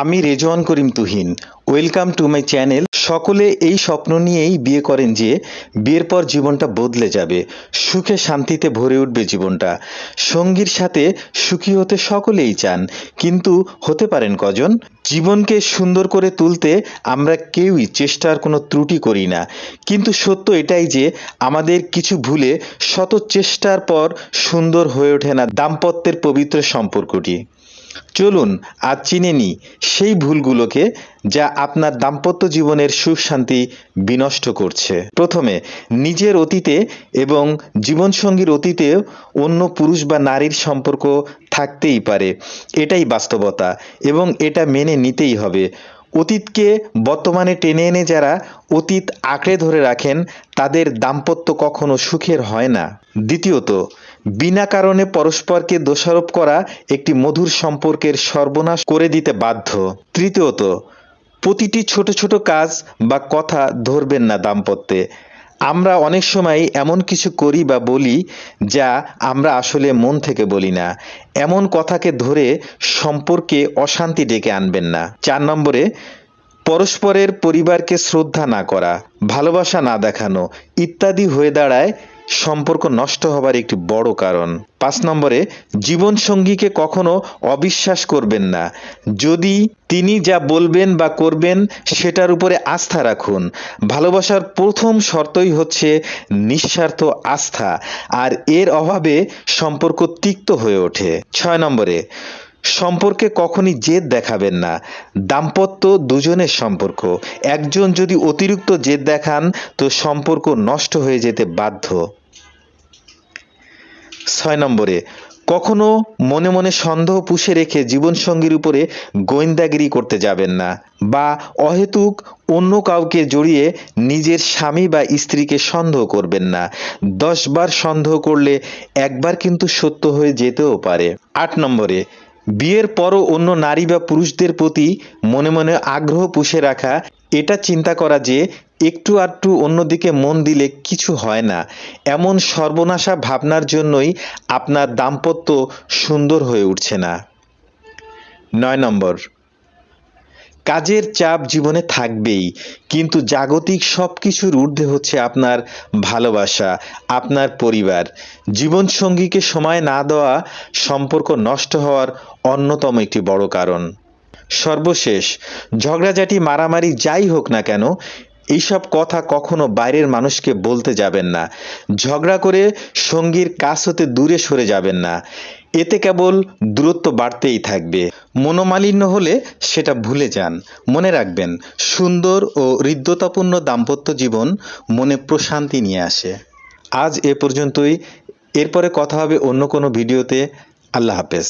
আমি Rezwan Karim Tuhin. Welcome to my channel. সকলে এই স্বপ্ন নিয়েই বিয়ে করেন যে বিয়ের পর জীবনটা বদলে যাবে, সুখে শান্তিতে ভরে উঠবে জীবনটা। সঙ্গীর সাথে সুখী হতে সকলেই চান, কিন্তু হতে পারেন কজন? জীবনকে সুন্দর করে তুলতে আমরা কেউই চেষ্টার কোনো ত্রুটি করি না, কিন্তু সত্য এটাই যে আমাদের কিছু ভুলে শত চেষ্টার পর সুন্দর হয়ে ওঠে না দাম্পত্যের পবিত্র সম্পর্কটি। চলুন আজ চিনে নিই সেই ভুলগুলোকে যা আপনার দাম্পত্য জীবনের সুখ শান্তি বিনষ্ট করছে। প্রথমে, নিজের অতীতে এবং জীবনসঙ্গীর অতীতে অন্য পুরুষ বা নারীর সম্পর্ক থাকতেই পারে, এটাই বাস্তবতা এবং এটা মেনে নিতেই হবে। অতীতকে বর্তমানে টেনে এনে যারা অতীত আঁকড়ে ধরে রাখেন তাদের দাম্পত্য কখনো সুখের হয় না। দ্বিতীয়ত, বিনা কারণে পরস্পরকে দোষারোপ করা একটি মধুর সম্পর্কের সর্বনাশ করে দিতে বাধ্য। তৃতীয়ত, প্রতিটি ছোট ছোট কাজ বা কথা ধরবেন না দাম্পত্যে। আমরা অনেক সময় এমন কিছু করি বা বলি যা আমরা আসলে মন থেকে বলি না। এমন কথাকে ধরে সম্পর্কে অশান্তি ডেকে আনবেন না। 4 নম্বরে, পরস্পরের পরিবারকে শ্রদ্ধা না করা, ভালোবাসা না দেখানো ইত্যাদি হয়ে দাঁড়ায় সম্পর্ক নষ্ট হবার একটি বড় কারণ। 5 নম্বরে, জীবনসঙ্গীকে কখনো অবিশ্বাস করবেন না। যদি তিনি যা বলবেন বা করবেন সেটার উপরে আস্থা রাখুন। ভালোবাসার প্রথম শর্তই হচ্ছে নিঃস্বার্থ আস্থা, আর এর অভাবে সম্পর্ক তিক্ত হয়ে ওঠে। 6 নম্বরে, সম্পর্কে কখনই জেদ দেখাবেন না। দাম্পত্য দুজনের সম্পর্ক, একজন যদি অতিরিক্ত জেদ দেখান তো সম্পর্ক নষ্ট হয়ে যেতে বাধ্য। 6 নম্বরে, কখনো মনে মনে সন্দেহ পুষে রেখে জীবনসঙ্গীর উপরে গোয়েন্দাগিরি করতে যাবেন না, বা অহেতুক অন্য কাউকে জড়িয়ে নিজের স্বামী বা স্ত্রীকে সন্দেহ করবেন না। 10 বার সন্দেহ করলে একবার কিন্তু সত্য হয়ে যেতেও পারে। 8 নম্বরে, বিয়ের পরও অন্য নারী বা পুরুষদের প্রতি মনে মনে আগ্রহ পুষে রাখা, এটা চিন্তা করা যে একটু আধটু অন্যদিকে মন দিলে কিছু হয় না, এমন সর্বনাশা ভাবনার জন্যই আপনার দাম্পত্য সুন্দর হয়ে উঠছে না। 9 নম্বর, কাজের চাপ জীবনে থাকবেই, কিন্তু জাগতিক সব কিছুর ঊর্ধ্বে হচ্ছে আপনার ভালোবাসা, আপনার পরিবার। জীবনসঙ্গীকে সময় না দেওয়া সম্পর্ক নষ্ট হওয়ার অন্যতম একটি বড় কারণ। সর্বশেষ, ঝগড়াঝাটি মারামারি যাই হোক না কেন, এইসব কথা কখনো বাইরের মানুষকে বলতে যাবেন না। ঝগড়া করে সঙ্গীর কাছ হতে দূরে সরে যাবেন না, এতে কেবল দূরত্ব বাড়তেই থাকবে। মনোমালিন্য হলে সেটা ভুলে যান। মনে রাখবেন, সুন্দর ও হৃদ্যতাপূর্ণ দাম্পত্য জীবন মনে প্রশান্তি নিয়ে আসে। আজ এ পর্যন্তই। এরপরে কথা হবে অন্য কোনো ভিডিওতে। আল্লাহ হাফেজ।